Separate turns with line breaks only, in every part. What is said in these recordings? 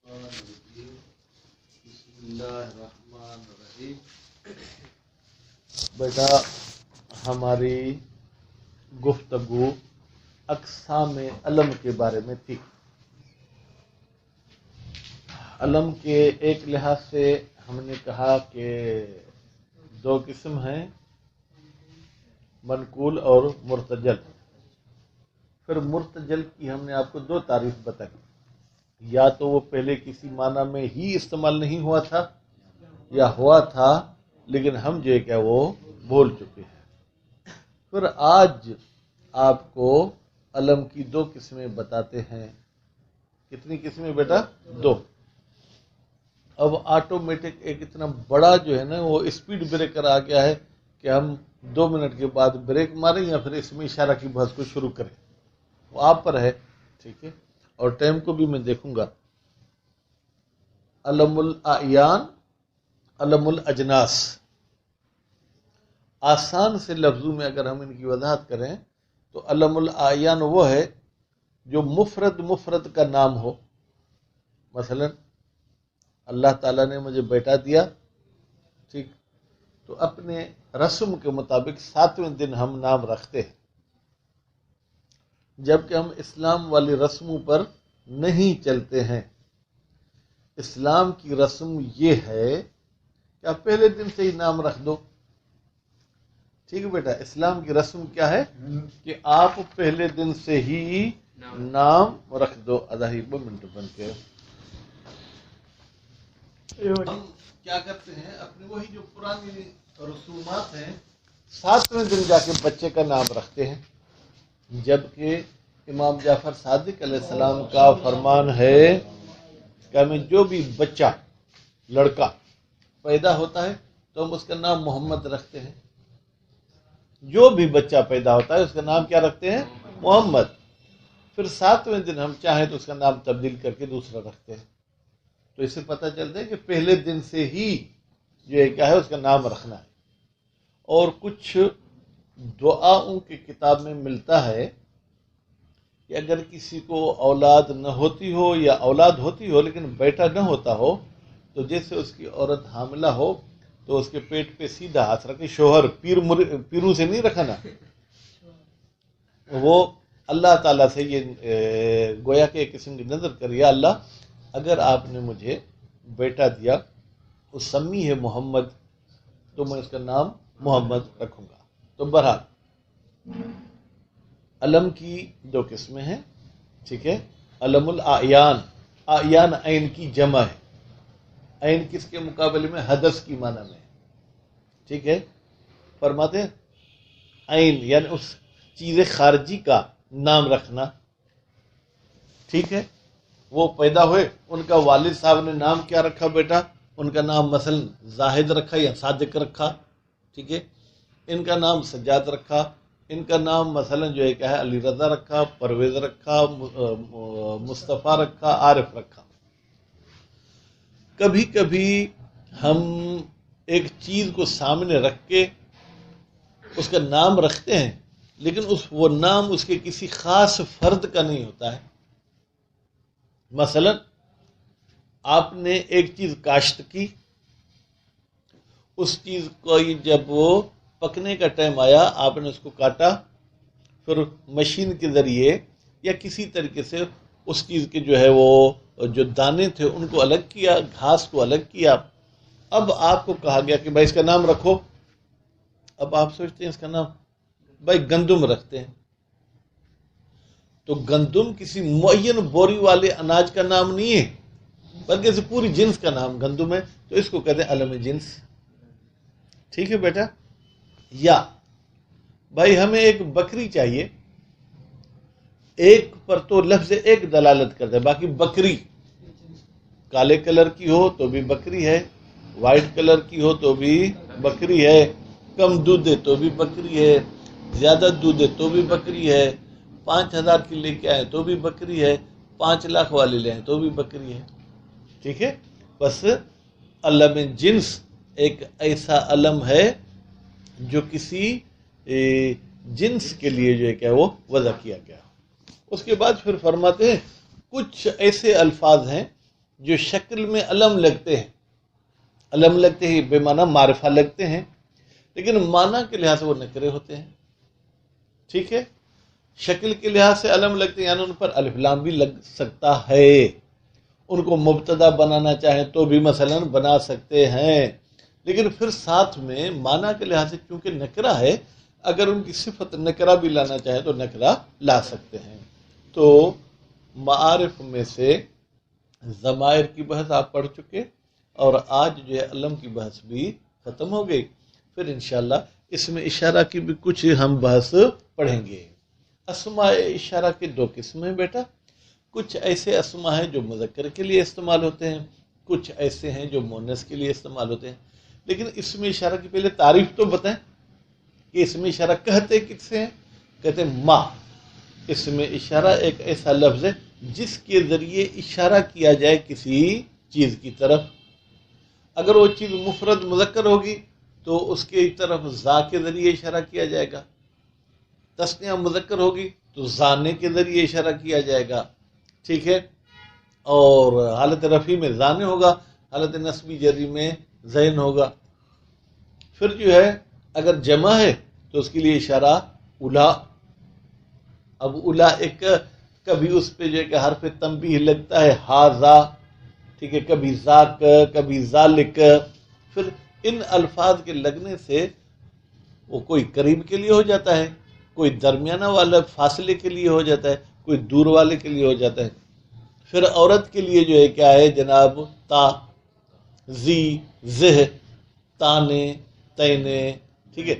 بسم اللہ الرحمن الرحیم۔ بیٹا، ہماری گفتگو اقسام علم کے بارے میں تھی۔ علم کے ایک لحاظ سے ہم نے کہا کہ دو قسم ہیں، منقول اور مرتجل۔ پھر مرتجل کی ہم نے آپ کو دو تعریف بتائی، یا تو وہ پہلے کسی معنی میں ہی استعمال نہیں ہوا تھا، یا ہوا تھا لیکن ہم جو ہے کہ وہ بھول چکے ہیں۔ پھر آج آپ کو علم کی دو قسمیں بتاتے ہیں۔ کتنی قسمیں بیٹا؟ دو۔ اب آٹومیٹک ایک اتنا بڑا جو ہے نا وہ اسپیڈ بریکر آ گیا ہے کہ ہم 2 منٹ کے بعد بریک ماریں یا پھر اس میں اشارہ کی بحث کو شروع کریں، وہ آپ پر ہے، ٹھیک ہے؟ اور ٹائم کو بھی میں دیکھوں گا۔ علم الاعیان، علم الاجناس، آسان سے لفظوں میں اگر ہم ان کی وضاحت کریں تو علم الاعیان وہ ہے جو مفرد کا نام ہو۔ مثلا اللہ تعالیٰ نے مجھے بیٹا دیا، ٹھیک، تو اپنے رسم کے مطابق 7ویں دن ہم نام رکھتے ہیں، جبکہ ہم اسلام والی رسموں پر نہیں چلتے ہیں۔ اسلام کی رسم یہ ہے کہ آپ پہلے دن سے ہی نام رکھ دو، ٹھیک ہے بیٹا؟ اسلام کی رسم کیا ہے کہ آپ پہلے دن سے ہی نام رکھ دو۔ آدھا ہی 2 منٹ بن کے ہم کیا کرتے ہیں، اپنی وہی جو پرانی رسومات ہیں، 7ویں دن جا کے بچے کا نام رکھتے ہیں، جبکہ امام جعفر صادق علیہ السلام کا فرمان ہے کہ ہمیں جو بھی بچہ لڑکا پیدا ہوتا ہے تو ہم اس کا نام محمد رکھتے ہیں۔ جو بھی بچہ پیدا ہوتا ہے اس کا نام کیا رکھتے ہیں؟ محمد۔ پھر 7ویں دن ہم چاہیں تو اس کا نام تبدیل کر کے دوسرا رکھتے ہیں۔ تو اس سے پتہ چلتا ہے کہ پہلے دن سے ہی جو ہے کیا ہے اس کا نام رکھنا ہے۔ اور کچھ دعاؤں کی کتاب میں ملتا ہے کہ اگر کسی کو اولاد نہ ہوتی ہو یا اولاد ہوتی ہو لیکن بیٹا نہ ہوتا ہو تو جیسے اس کی عورت حاملہ ہو تو اس کے پیٹ پہ سیدھا ہاتھ رکھے، شوہر پیروں سے نہیں رکھنا، وہ اللہ تعالیٰ سے یہ گویا کہ ایک قسم کی نظر کر، یا اللہ اگر آپ نے مجھے بیٹا دیا، اس سمی ہے محمد، تو میں اس کا نام محمد رکھوں گا۔ تو بہرحال علم کی دو قسمیں ہیں، ٹھیک ہے؟ علم الاعیان، اعیان عین کی جمع ہے، عین کس کے مقابلے میں؟ حدث کی معنی میں، ٹھیک ہے؟ فرماتے ہیں عین یعنی اس چیز خارجی کا نام رکھنا، ٹھیک ہے؟ وہ پیدا ہوئے، ان کا والد صاحب نے نام کیا رکھا بیٹا؟ ان کا نام مثلا زاہد رکھا یا صادق رکھا، ٹھیک ہے؟ ان کا نام سجاد رکھا، ان کا نام مثلا جو ہے کیا ہے علی رضا رکھا، پرویز رکھا، مصطفیٰ رکھا، عارف رکھا۔ کبھی کبھی ہم ایک چیز کو سامنے رکھ کے اس کا نام رکھتے ہیں لیکن وہ نام اس کے کسی خاص فرد کا نہیں ہوتا ہے۔ مثلا آپ نے ایک چیز کاشت کی، اس چیز کو جب وہ پکنے کا ٹائم آیا، آپ نے اس کو کاٹا، پھر مشین کے ذریعے یا کسی طریقے سے اس چیز کے جو ہے وہ جو دانے تھے ان کو الگ کیا، گھاس کو الگ کیا، اب آپ کو کہا گیا کہ بھائی اس کا نام رکھو۔ اب آپ سوچتے ہیں اس کا نام بھائی گندم رکھتے ہیں، تو گندم کسی معین بوری والے اناج کا نام نہیں ہے بلکہ اسے پوری جنس کا نام گندم ہے، تو اس کو کہتے ہیں علم جنس، ٹھیک ہے بیٹا؟ یا بھائی ہمیں ایک بکری چاہیے، ایک پر تو لفظ ایک دلالت کرتا ہے، باقی بکری کالے کلر کی ہو تو بھی بکری ہے، وائٹ کلر کی ہو تو بھی بکری ہے، کم دودھ دے تو بھی بکری ہے، زیادہ دودھ دے تو بھی بکری ہے، 5000 کی لے کے آئے تو بھی بکری ہے، 5 لاکھ والے لے آئے تو بھی بکری ہے، ٹھیک ہے؟ بس علم جنس ایک ایسا علم ہے جو کسی جنس کے لیے جو ہے کہ وہ وضع کیا گیا۔ اس کے بعد پھر فرماتے ہیں کچھ ایسے الفاظ ہیں جو شکل میں علم لگتے ہیں، علم لگتے ہی بے معنی معرفہ لگتے ہیں، لیکن معنی کے لحاظ سے وہ نکرے ہوتے ہیں. ٹھیک ہے، شکل کے لحاظ سے علم لگتے ہیں، یعنی ان پر الف لام بھی لگ سکتا ہے. ان کو مبتدا بنانا چاہیں تو بھی مثلا بنا سکتے ہیں، لیکن پھر ساتھ میں معنی کے لحاظ سے چونکہ نکرہ ہے، اگر ان کی صفت نکرہ بھی لانا چاہیں تو نکرہ لا سکتے ہیں. تو معارف میں سے ضمائر کی بحث آپ پڑھ چکے، اور آج جو ہے علم کی بحث بھی ختم ہو گئی. پھر انشاءاللہ اس میں اشارہ کی بھی کچھ ہم بحث پڑھیں گے. اسماء اشارہ کے دو قسم ہیں بیٹا. کچھ ایسے اسماء ہیں جو مذکر کے لیے استعمال ہوتے ہیں، کچھ ایسے ہیں جو مؤنث کے لیے استعمال ہوتے ہیں. لیکن اسم اشارہ کی پہلے تعریف تو بتائیں کہ اسم اشارہ کہتے کس سے ہیں؟ کہتے ہیں ما. اسم اشارہ ایک ایسا لفظ ہے جس کے ذریعے اشارہ کیا جائے کسی چیز کی طرف. اگر وہ چیز مفرد مذکر ہوگی تو اس کی طرف ذا کے ذریعے اشارہ کیا جائے گا. تثنیہ مذکر ہوگی تو زانے کے ذریعے اشارہ کیا جائے گا. ٹھیک ہے، اور حالت رفیع میں زانے ہوگا، حالت نصبی جری میں زین ہوگا. پھر جو ہے اگر جمع ہے تو اس کے لیے اشارہ الا. اب الا ایک کبھی اس پہ جو ہے کہ حرف تنبیہ لگتا ہے ہاذا، ٹھیک ہے، کبھی ذاک، کبھی ذالک. پھر ان الفاظ کے لگنے سے وہ کوئی قریب کے لیے ہو جاتا ہے، کوئی درمیانہ والا فاصلے کے لیے ہو جاتا ہے، کوئی دور والے کے لیے ہو جاتا ہے. پھر عورت کے لیے جو ہے کیا ہے جناب، تا، زی، زہ، تانے، تینے. ٹھیک ہے،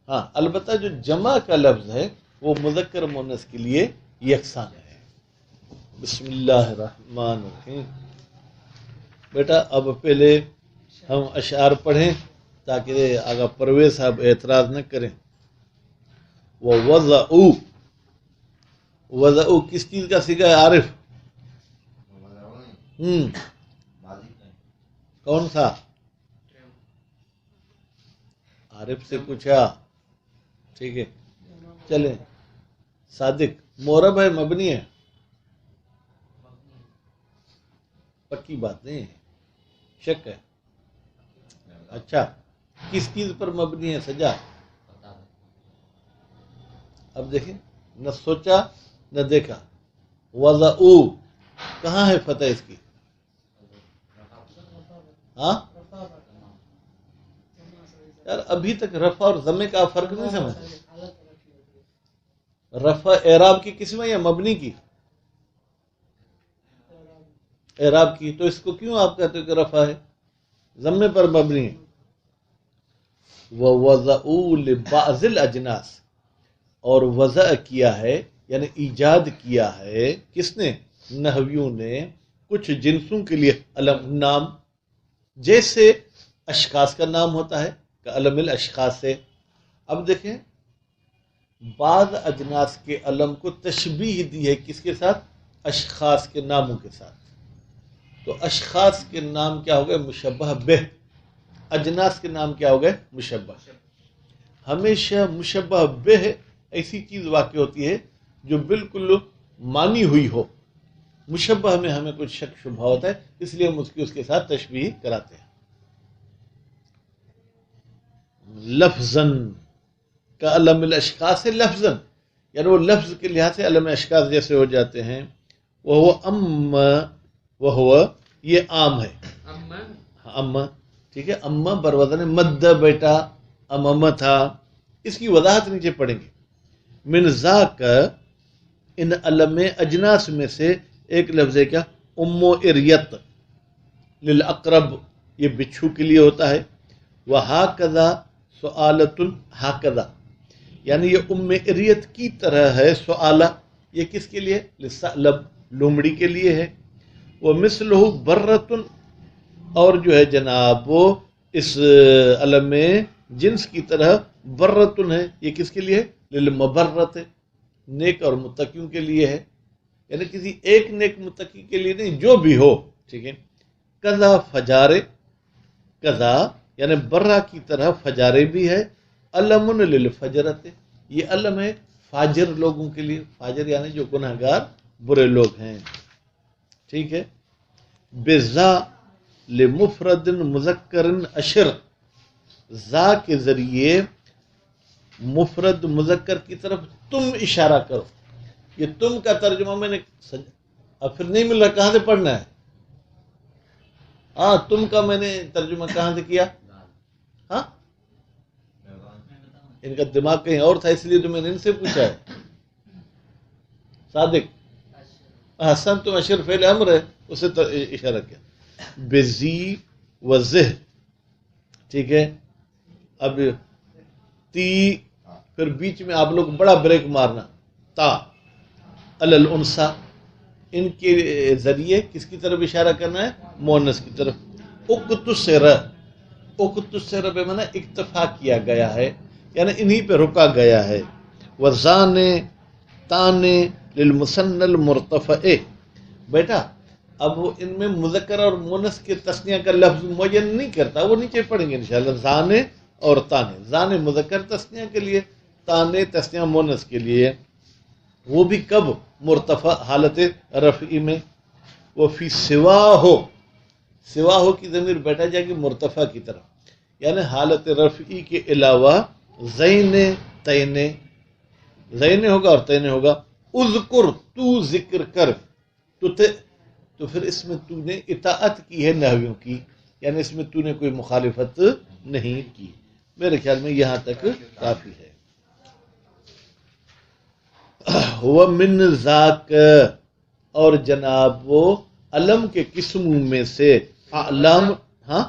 ہاں البتہ جو جمع کا لفظ ہے وہ مذکر مؤنث کے لیے یکساں ہے. بسم اللہ الرحمن الرحیم. بیٹا اب پہلے ہم اشعار پڑھیں تاکہ آگا پرویز صاحب اعتراض نہ کریں. وَوَضَعُوا، وضعوا کس چیز کا صیغہ ہے عارف؟ کون سا؟ عارف سے پوچھا. ٹھیک ہے چلیں. صادق مورب ہے مبنی ہے؟ پکی بات نہیں ہے، شک ہے. اچھا کس چیز پر مبنی ہے سجا؟ اب دیکھیں، نہ سوچا نہ دیکھا. وضعوا کہاں ہے فتح اس کی؟ ہاں یار ابھی تک رفع اور ضمے کا فرق نہیں سمجھ. رفع اعراب کی قسم ہے یا مبنی کی؟ اعراب کی. تو اس کو کیوں آپ کہتے ہو کہ رفع ہے؟ ضمے پر مبنی ہے. وَوَضَعُوا لِبَعْضِ الْأَجْنَاسِ، اور وضع کیا ہے یعنی ایجاد کیا ہے کس نے؟ نحویوں نے کچھ جنسوں کے لیے علم نام. جیسے اشخاص کا نام ہوتا ہے کہ علم الاشخاص سے. اب دیکھیں بعض اجناس کے علم کو تشبیہ دی ہے کس کے ساتھ؟ اشخاص کے ناموں کے ساتھ. تو اشخاص کے نام کیا ہو گئے؟ مشبہ بہ. اجناس کے نام کیا ہو گئے؟ مشبہ. ہمیشہ مشبہ بہ ایسی چیز واقع ہوتی ہے جو بالکل مانی ہوئی ہو. مشبہ میں ہمیں کچھ شک شبہ ہوتا ہے، اس لیے ہم اس کے ساتھ تشبیہ کراتے ہیں. لفظاً کا علم الاشخاص سے لفظاً، یعنی وہ لفظ کے لحاظ سے علم اشخاص جیسے ہو جاتے ہیں. وہ یہ عام ہے. اما ٹھیک ہے، اما بروزن مد بیٹا امم تھا. اس کی وضاحت نیچے پڑھیں گے. من ذاک، ان علم اجناس میں سے ایک لفظ ہے کیا؟ ام اریت للاقرب، یہ بچھو کے لیے ہوتا ہے. وہاکذا سؤالۃ، ہاکذا یعنی یہ ام اریت کی طرح ہے. سؤالہ یہ کس کے لیے؟ للثعلب، لومڑی کے لیے ہے. ومثلہ برۃ، اور جو ہے جناب وہ اس علم جنس کی طرح برۃ ہے. یہ کس کے لیے؟ للمبرۃ، نیک اور متقیوں کے لیے ہے. یعنی کسی ایک نیک متقی کے لیے نہیں، جو بھی ہو. ٹھیک ہے. کذا فجارے، کذا یعنی برہ کی طرح فجارے بھی ہے. علم للفجرت، یہ علم ہے فاجر لوگوں کے لیے. فاجر یعنی جو گناہگار برے لوگ ہیں. ٹھیک ہے. بزا لمفرد مذکر اشر، زا کے ذریعے مفرد مذکر کی طرف تم اشارہ کرو. یہ تم کا ترجمہ میں نے اب پھر نہیں مل رہا، کہاں سے پڑھنا ہے؟ ہاں تم کا میں نے ترجمہ کہاں سے کیا؟ ہاں ان کا دماغ کہیں اور تھا، اس لیے تو میں نے ان سے پوچھا ہے. صادق حسن تم اشر فعل امر ہے، اسے اشارہ کیا. بزی و زہ، ٹھیک ہے. اب تی، پھر بیچ میں آپ لوگ بڑا بریک مارنا، تا الانسا، ان کے ذریعے کس کی طرف اشارہ کرنا ہے؟ مؤنث کی طرف. اکتسر، اکتسر بے معنی اکتفا کیا گیا ہے، یعنی انہی پہ رکا گیا ہے. وزان تان للمثنى المرتفع، بیٹا اب وہ ان میں مذکر اور مونس کے تثنیہ کا لفظ معین نہیں کرتا، وہ نیچے پڑھیں گے انشاءاللہ. زانے اور تانے، زانے مذکر تثنیہ کے لیے، تانے تثنیہ مونس کے لیے. وہ بھی کب؟ مرتفع حالت رفعی میں. وہ فی سوا ہو، سوا ہو کی ضمیر بیٹھا جائے گی مرتفع کی طرف، یعنی حالت رفعی کے علاوہ زین تین، زین ہوگا اور تین ہوگا. اذکر، تو ذکر کر، تو پھر اس میں تو نے اطاعت کی ہے نحویوں کی، یعنی اس میں تو نے کوئی مخالفت نہیں کی. میرے خیال میں یہاں تک کافی ہے. ہوا من ذاک، اور جناب وہ علم کے قسموں میں سے علم. ہاں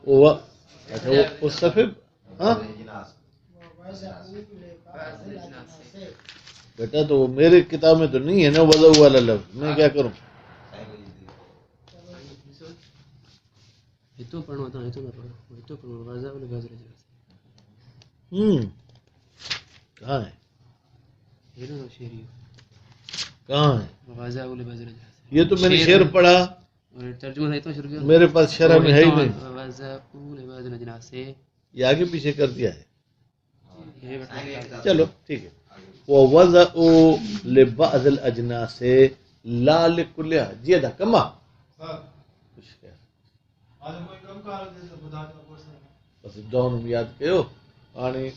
وہ اچھا وہ اس صفحے، ہاں بیٹا تو میرے کتاب میں تو نہیں ہے نا وضع والا لفظ، میں کیا کروں؟ کہاں ہے؟ کہاں ہے؟ یہ تو میں نے شعر پڑھا، میرے پاس شرح میں ہے ہی نہیں. یہ آگے پیچھے کر دیا ہے. چلو ٹھیک ہے. وَوَضَعُوا لِبَعْضِ الْأَجْنَاسِ لَا لِكُلِّهَا. جی ادا کما کچھ کیا بس دونوں یاد کہو آنی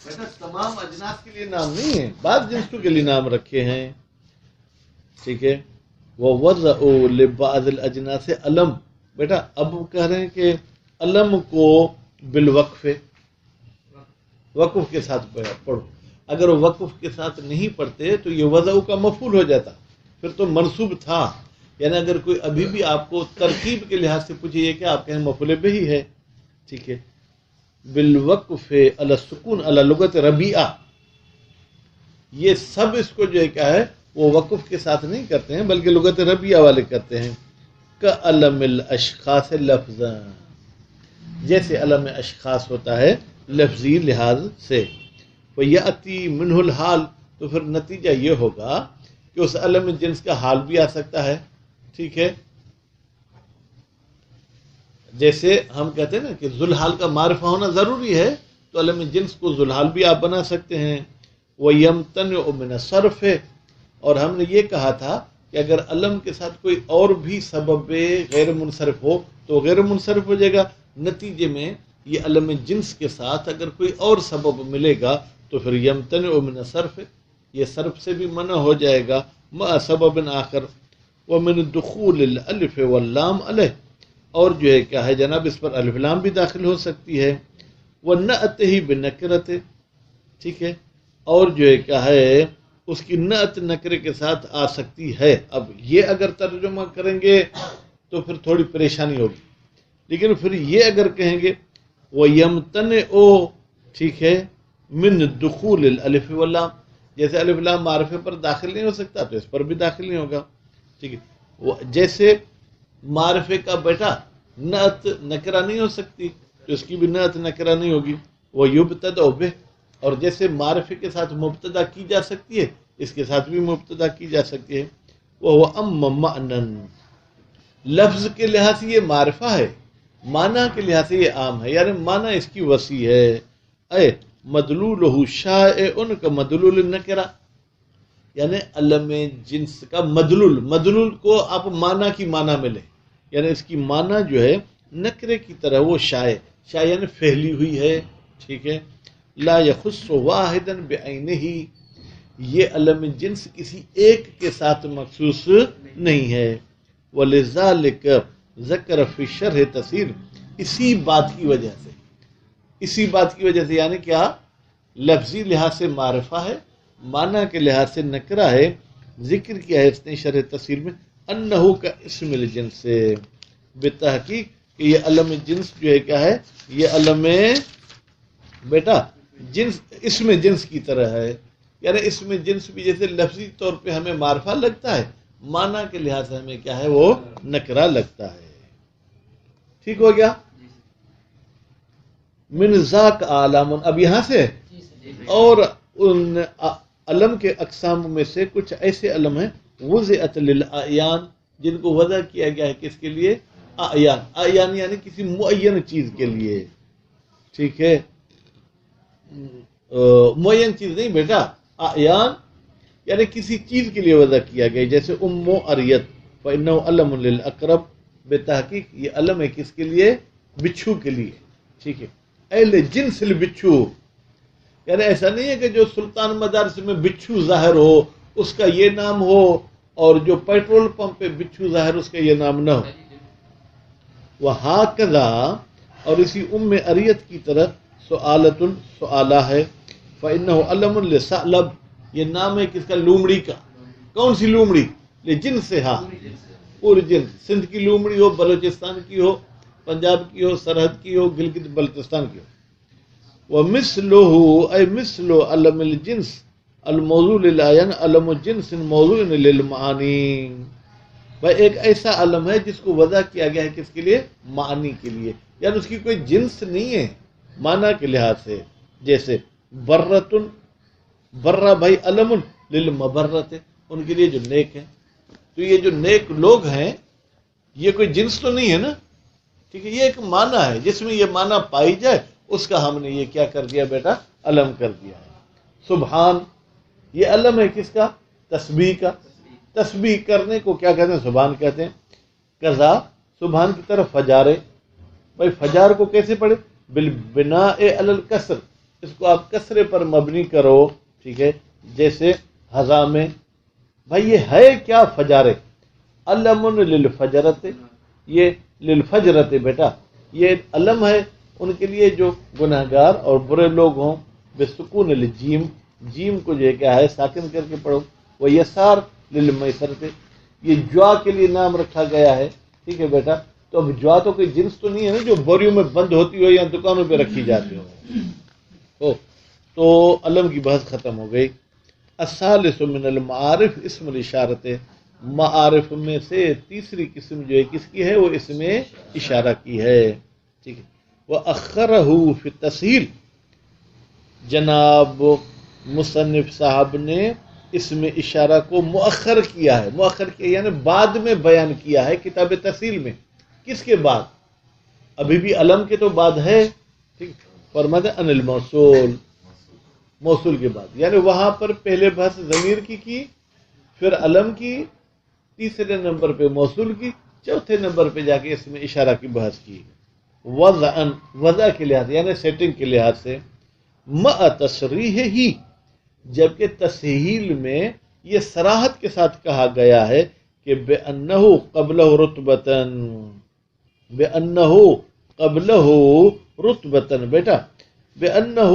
بیٹا تمام اجناس کے لیے نام نہیں ہے، بعض جنسوں کے لیے نام رکھے ہیں. ٹھیک ہے. وَوَضَعُوا لِبَعْضِ الْأَجْنَاسِ علم. بیٹا اب وہ کہہ رہے ہیں کہ علم کو بالوقف، وقف کے ساتھ پڑھو. اگر وہ وقف کے ساتھ نہیں پڑھتے تو یہ وضع کا مفعول ہو جاتا، پھر تو منصوب تھا. یعنی اگر کوئی ابھی بھی آپ کو ترکیب کے لحاظ سے پوچھے کہ آپ کہیں مفعول به ہی ہے. ٹھیک ہے. بالوقف علی السکون علی لغت ربیعہ، یہ سب اس کو جو ہے کیا ہے وہ وقف کے ساتھ نہیں کرتے ہیں بلکہ لغت ربیعہ والے کرتے ہیں. کعلم الاشخاص لفظا، جیسے علم اشخاص ہوتا ہے لفظی لحاظ سے. وَيَأْتِي مِنْهُ الْحَالِ، تو پھر نتیجہ یہ ہوگا کہ اس علم جنس کا حال بھی آ سکتا ہے. ٹھیک ہے. جیسے ہم کہتے ہیں نا کہ ذوالحال کا معرفہ ہونا ضروری ہے، تو علم جنس کو ذوالحال بھی آپ بنا سکتے ہیں. وَيَمْتَنِعُ مِنَ الصَّرْفِ، اور ہم نے یہ کہا تھا کہ اگر علم کے ساتھ کوئی اور بھی سبب غیر منصرف ہو تو غیر منصرف ہو جائے گا. نتیجے میں یہ علم جنس کے ساتھ اگر کوئی اور سبب ملے گا تو پھر یمتنع من الصرف، یہ صرف سے بھی منع ہو جائے گا. مع سبب آخر ومن دخول الالف واللام علیہ، اور جو ہے کیا ہے جناب اس پر الف لام بھی داخل ہو سکتی ہے. ونعتہ بنکرۃ، ٹھیک ہے، اور جو ہے کیا ہے اس کی نعت نکرے کے ساتھ آ سکتی ہے. اب یہ اگر ترجمہ کریں گے تو پھر تھوڑی پریشانی ہوگی، لیکن پھر یہ اگر کہیں گے وَيَمْتَنِعُ، ٹھیک ہے، من دخول الالف واللام، جیسے الف لام معرفے پر داخل نہیں ہو سکتا تو اس پر بھی داخل نہیں ہوگا. ٹھیک ہے. جیسے معرفے کا بیٹا نعت نکرہ نہیں ہو سکتی تو اس کی بھی نعت نکرہ نہیں ہوگی. وَيُبْتَدَعُ بِهِ، اور جیسے معرفے کے ساتھ مبتدا کی جا سکتی ہے اس کے ساتھ بھی مبتدا کی جا سکتی ہے. وَهُوَ أَمَّ مَعْنًا، لفظ کے لحاظ سے یہ معرفہ ہے، معنی کے لحاظ سے یہ عام ہے، یعنی معنی اس کی وسیع ہے. اے مدلولہ شائع کا مدلول نکرہ، یعنی علم جنس کا مدلول کو آپ معنی کی معنی میں لیں، یعنی اس کی معنی جو ہے نکرے کی طرح وہ شائع یعنی پھیلی ہوئی ہے. ٹھیک ہے. لا یخص واحدا بعینہ، یہ علم جنس کسی ایک کے ساتھ مخصوص نہیں ہے. ولذالک ذکر فی شرح تفسیر، اسی بات کی وجہ سے یعنی کیا، لفظی لحاظ سے معرفہ ہے، معنی کے لحاظ سے نکرہ ہے، ذکر کیا ہے اس نے شرح تفسیر میں انہو کا اسم الجنس سے، بتحقیق کہ یہ علم جنس جو ہے کیا ہے، یہ علم بیٹا جنس اسم جنس کی طرح ہے. یعنی اسم جنس بھی جیسے لفظی طور پہ ہمیں معرفہ لگتا ہے، معنی کے لحاظ سے ہمیں کیا ہے وہ نکرہ لگتا ہے. ٹھیک ہو گیا. من ذاک عالم، اب یہاں سے اور ان علم کے اقسام میں سے کچھ ایسے علم ہیں وضعت للأعیان، جن کو وضع کیا گیا ہے کس کے لیے، اعیان یعنی کسی معین چیز کے لیے. ٹھیک ہے. معین چیز نہیں بیٹا، اعیان یعنی کسی چیز کے لیے وضع کیا گیا، جیسے ام اریت فإنه علم للأقرب، بے تحقیق یہ علم ہے کس کے لیے، بچھو کے لیے. ٹھیک ہے. اہل جنس البچھو، یعنی ایسا نہیں ہے کہ جو سلطان مدارس میں بچھو ظاہر ہو اس کا یہ نام ہو، اور جو پیٹرول پمپ پہ بچھو ظاہر اس کا یہ نام نہ ہو. وہاکذا، اور اسی ام اریت کی طرح سؤالہ ہے، فإنه علم لثعلب، یہ نام ہے کس کا، لومڑی کا. کون سی لومڑی، لجنسہا، پوری جنس، سندھ کی لومڑی ہو، بلوچستان کی ہو، پنجاب کی ہو، سرحد کی ہو، گلگت بلتستان کی ہو. ومثلہ اے مثل علم الجنس الموضوع للعین علم الجنس موضوع للمعانی، بھائی ایک ایسا علم ہے جس کو وضع کیا گیا ہے کس کے لیے، معنی کے لیے، یعنی اس کی کوئی جنس نہیں ہے معنی کے لحاظ سے. جیسے برتن، برہ بھائی علم للمبرت، ان کے لیے جو نیک ہیں. تو یہ جو نیک لوگ ہیں یہ کوئی جنس تو نہیں ہے نا. ٹھیک ہے. یہ ایک معنی ہے، جس میں یہ معنی پائی جائے اس کا ہم نے یہ کیا کر دیا بیٹا، علم کر دیا ہے. سبحان، یہ علم ہے کس کا، تسبیح کا. تسبیح کرنے کو کیا کہتے ہیں، سبحان کہتے ہیں. قضا، سبحان کی طرف فجارے، بھائی فجار کو کیسے پڑھے، بالبناء علی الکسر، اس کو آپ کسرے پر مبنی کرو. ٹھیک ہے. جیسے حضا میں، بھائی یہ ہے کیا، فجارے، علم للفجرت، یہ للفجرت بیٹا یہ علم ہے ان کے لیے جو گناہگار اور برے لوگ ہوں. بسکون الجیم، جیم کو جو ہے کیا ہے ساکن کر کے پڑھو. وہ یسار للمیسرت، یہ جوا کے لیے نام رکھا گیا ہے. ٹھیک ہے بیٹا. تو اب جوا تو کوئی جنس تو نہیں ہے نا جو بوریوں میں بند ہوتی ہو یا دکانوں پہ رکھی جاتی ہو. تو علم کی بحث ختم ہو گئی. الثالث من المعارف اسم الاشارت، معارف میں سے تیسری قسم جو ہے کس کی ہے، وہ اسم اشارہ کی ہے. ٹھیک ہے. وَأَخَّرَهُ فِي التَّسْهِيلِ، جناب مصنف صاحب نے اسم اشارہ کو مؤخر کیا ہے. مؤخر کیا یعنی بعد میں بیان کیا ہے کتاب تفصیل میں. کس کے بعد، ابھی بھی علم کے تو بعد ہے. ٹھیک. فرماتے ان الموصول، موصول کے بعد، یعنی وہاں پر پہلے بحث ضمیر کی، پھر علم کی، تیسرے نمبر پہ موصول کی، چوتھے نمبر پہ جا کے اسم اشارہ کی بحث کی. وضع کے لحاظ یعنی سیٹنگ کے لحاظ سے، مع تصریح ہی، جبکہ تسہیل میں یہ صراحت کے ساتھ کہا گیا ہے کہ بأنہ قبلہ رتبتن، بأنہ قبلہ رتبتن بیٹا، بأنہ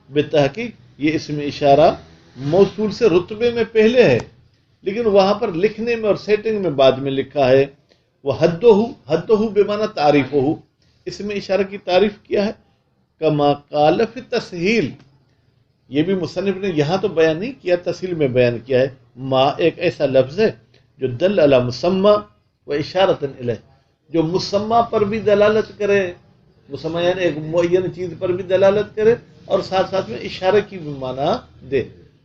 بتحقیق یہ اسم اشارہ موصول سے رتبے میں پہلے ہے، لیکن وہاں پر لکھنے میں اور سیٹنگ میں بعد میں لکھا ہے. وہ حدہ بمعنی تعریف ہو، اسم اشارہ کی تعریف کیا ہے. کما قال فی تسہیل، یہ بھی مصنف نے یہاں تو بیان نہیں کیا، تسہیل میں بیان کیا ہے. ما ایک ایسا لفظ ہے جو دل علی مسمى و اشارۃ الیہ، جو مسمى پر بھی دلالت کرے، مسمى یعنی ایک معین چیز پر بھی دلالت کرے اور ساتھ ساتھ میں اشارے کی بھی معنی دے.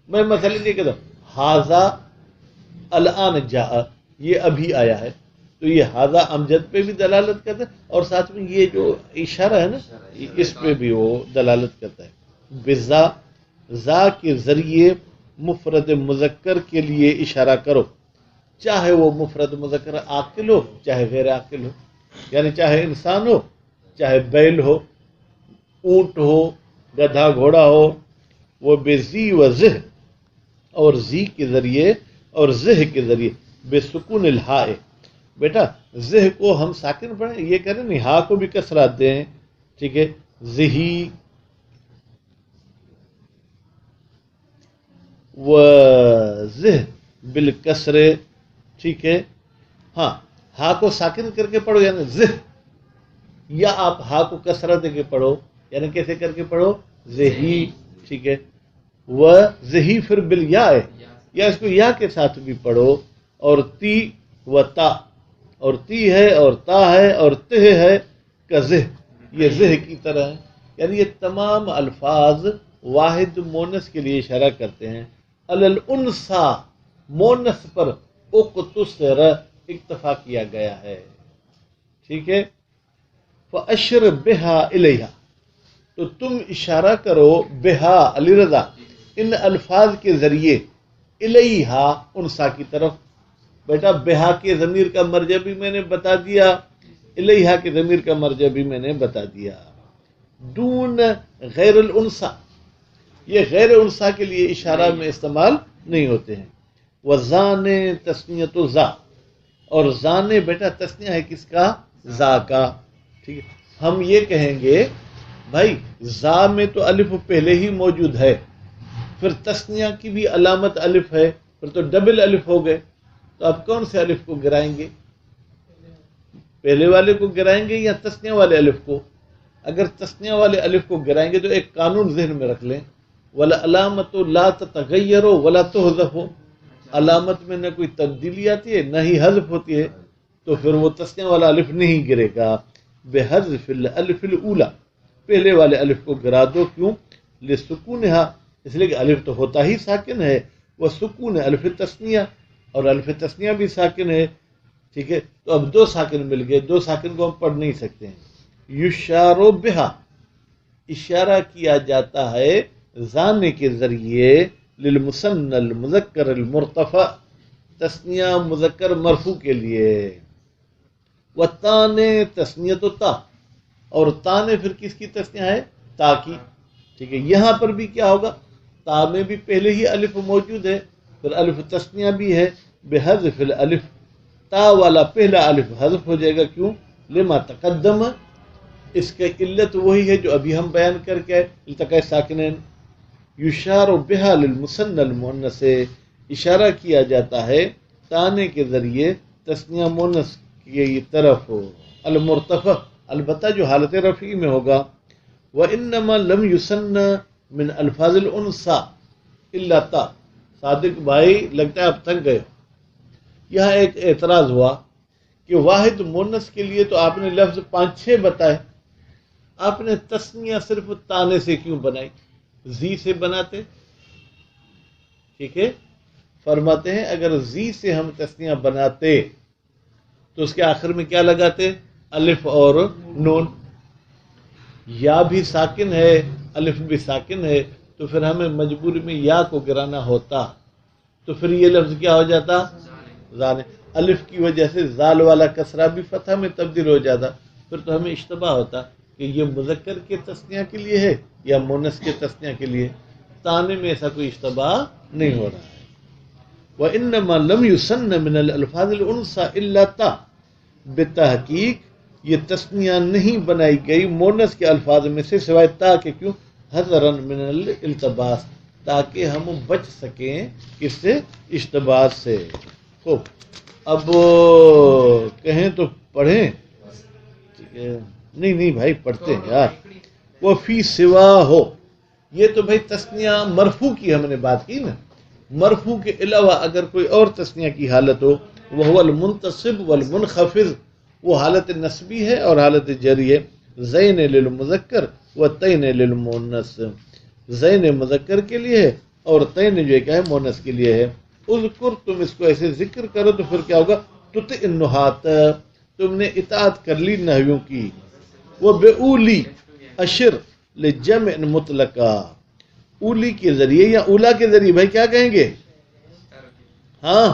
میں مثلا یہ کہتا ہوں، ھذا الان جاء یہ ابھی آیا ہے، تو یہ ہاذا امجد پہ بھی دلالت کرتا ہے، اور ساتھ میں یہ جو اشارہ ہے نا اس پہ بھی وہ دلالت کرتا ہے۔ بزا، زا کے ذریعے مفرد مذکر کے لیے اشارہ کرو، چاہے وہ مفرد مذکر عاقل ہو چاہے غیر عاقل ہو، یعنی چاہے انسان ہو چاہے بیل ہو، اونٹ ہو، گدھا گھوڑا ہو، وہ بے زی و زہ، اور زی کے ذریعے اور زہ کے ذریعے، بے سکون الہاء، بیٹا زہ کو ہم ساکن پڑھیں، یہ کریں نہیں، ہا کو بھی کسرات دیں، ٹھیک ہے، زہی و زہ بالکسر، ٹھیک ہے، ہاں ہا کو ساکن کر کے پڑھو یعنی زہ، یا آپ ہا کو کسرت دے کے پڑھو یعنی کیسے کر کے پڑھو زہی، ٹھیک ہے، و زہی پھر بالیا ہے، یا اس کو یا کے ساتھ بھی پڑھو، اور تی و تا، اور تی ہے اور تا ہے اور تہ ہے کا زہ، یہ زہ کی طرح ہے، یعنی یہ تمام الفاظ واحد مونس کے لیے اشارہ کرتے ہیں۔ الانسا، مونس پر اقتصر، اکتفا کیا گیا ہے، ٹھیک ہے، فاشر بہا الیہا، تو تم اشارہ کرو بہا علی رضا، ان الفاظ کے ذریعے، الیہا انسا کی طرف، بیٹا بہا کے ضمیر کا مرجع بھی میں نے بتا دیا، الیہا کے ضمیر کا مرجع بھی میں نے بتا دیا، دون غیر الانسا، یہ غیر انسا کے لیے اشارہ میں استعمال نہیں ہوتے ہیں۔ وزان تسنیت و زا، اور زانے بیٹا تسنیہ ہے کس کا؟ زا کا، ٹھیک ہے، ہم یہ کہیں گے بھائی زا میں تو الف پہلے ہی موجود ہے، پھر تسنیہ کی بھی علامت الف ہے، پھر تو ڈبل الف ہو گئے، تو آپ کون سے الف کو گرائیں گے؟ پہلے والے کو گرائیں گے یا تسنیہ والے الف کو؟ اگر تسنیہ والے الف کو گرائیں گے تو ایک قانون ذہن میں رکھ لیں، وَالْعَلَامَةُ لَا تَتَغَيَّرُ وَلَا تُحْذَفُ، علامت میں نہ کوئی تبدیلی آتی ہے نہ ہی حذف ہوتی ہے، تو پھر وہ تسنیہ والا الف نہیں گرے گا، بِحَذْفِ الْأَلْفِ الْأُولَى، پہلے والے الف کو گرا دو، کیوں؟ لِسُکُونِهَا، اس لیے کہ الف تو ہوتا ہی ساکن ہے، وَسُکُونِ الف تسنیہ، اور الف تسنیہ بھی ساکن ہے، ٹھیک ہے، تو اب دو ساکن مل گئے، دو ساکن کو ہم پڑھ نہیں سکتے ہیں۔ یشارو بہا، اشارہ کیا جاتا ہے زانے کے ذریعے، للمثنى المذکر المرتفع، تثنیہ مذکر مرفوع کے لیے، وَالتَّانِ تثنیۃ تا، اور تانے پھر کس کی تثنیہ ہے؟ تا کی، ٹھیک ہے، یہاں پر بھی کیا ہوگا؟ تا میں بھی پہلے ہی الف موجود ہے، پھر الف تثنیہ بھی ہے، بحذف الالف، تا والا پہلا الف حذف ہو جائے گا، کیوں؟ لما تقدم، اس کا علت وہی ہے جو ابھی ہم بیان کر کے التقاء ساکنین۔ یشار بہا للمثنى المؤنث، اشارہ کیا جاتا ہے تانے کے ذریعے تثنیہ مؤنث کی طرف، المرتفع، البتہ جو حالت رفعی میں ہوگا، وانما لم يسن من الفاظ الانثى الا تا، صادق بھائی لگتا ہے آپ تھک گئے، یہاں ایک اعتراض ہوا کہ واحد مونس کے لیے تو آپ نے لفظ 5-6 بتائے، آپ نے تثنیہ صرف تانے سے کیوں بنائی؟ زی سے بناتے، ٹھیک ہے، فرماتے ہیں اگر زی سے ہم تثنیہ بناتے تو اس کے آخر میں کیا لگاتے؟ الف اور نون، یا بھی ساکن ہے الف بھی ساکن ہے، تو پھر ہمیں مجبوری میں یا کو گرانا ہوتا، تو پھر یہ لفظ کیا ہو جاتا؟ زانے، الف کی وجہ سے زال والا کسرہ بھی فتح میں تبدیل ہو جاتا، پھر تو ہمیں اشتباہ ہوتا کہ یہ مذکر کے تثنیہ کے لیے ہے یا مونس کے تثنیہ کے لیے، تانے میں ایسا کوئی اشتباہ نہیں ہو رہا ہے۔ وَإِنَّمَا لَمْ يُسَنَّ مِنَ الْأَلْفَاظِ الْأُنْثَى إِلَّا تا، بتحقیق یہ تثنیہ نہیں بنائی گئی مونس کے الفاظ میں سے سوائے تا کے، کیوں؟ حذراً من الالتباس، تاکہ ہم بچ سکیں کس سے؟ اشتباہ سے۔ خوب، اب کہیں تو پڑھیں، نہیں بھائی پڑھتے ہیں یار۔ وہ فی سوا ہو، یہ تو بھائی تثنیہ مرفوع کی ہم نے بات کی نا، مرفوع کے علاوہ اگر کوئی اور تثنیہ کی حالت ہو، وہ المنتصب والمنخفض، وہ حالت نصبی ہے اور حالت جری ہے، زین للمذکر و تین للمؤنث، زین مذکر کے لیے ہے اور تین جو ہے کیا ہے؟ مؤنث کے لیے ہے۔ اذکر تم اس کو ایسے ذکر کرو تو پھر کیا ہوگا تطع النہات تم نے اطاعت کر لی نہیوں کی وہ بے اولی اشر لجمع مطلقہ اولی کے ذریعے یا اولا کے ذریعے بھائی کیا کہیں گے ہاں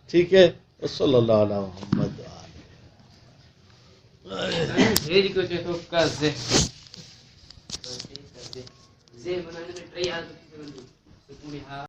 ٹھیک ہے صلی اللہ علیہ محمد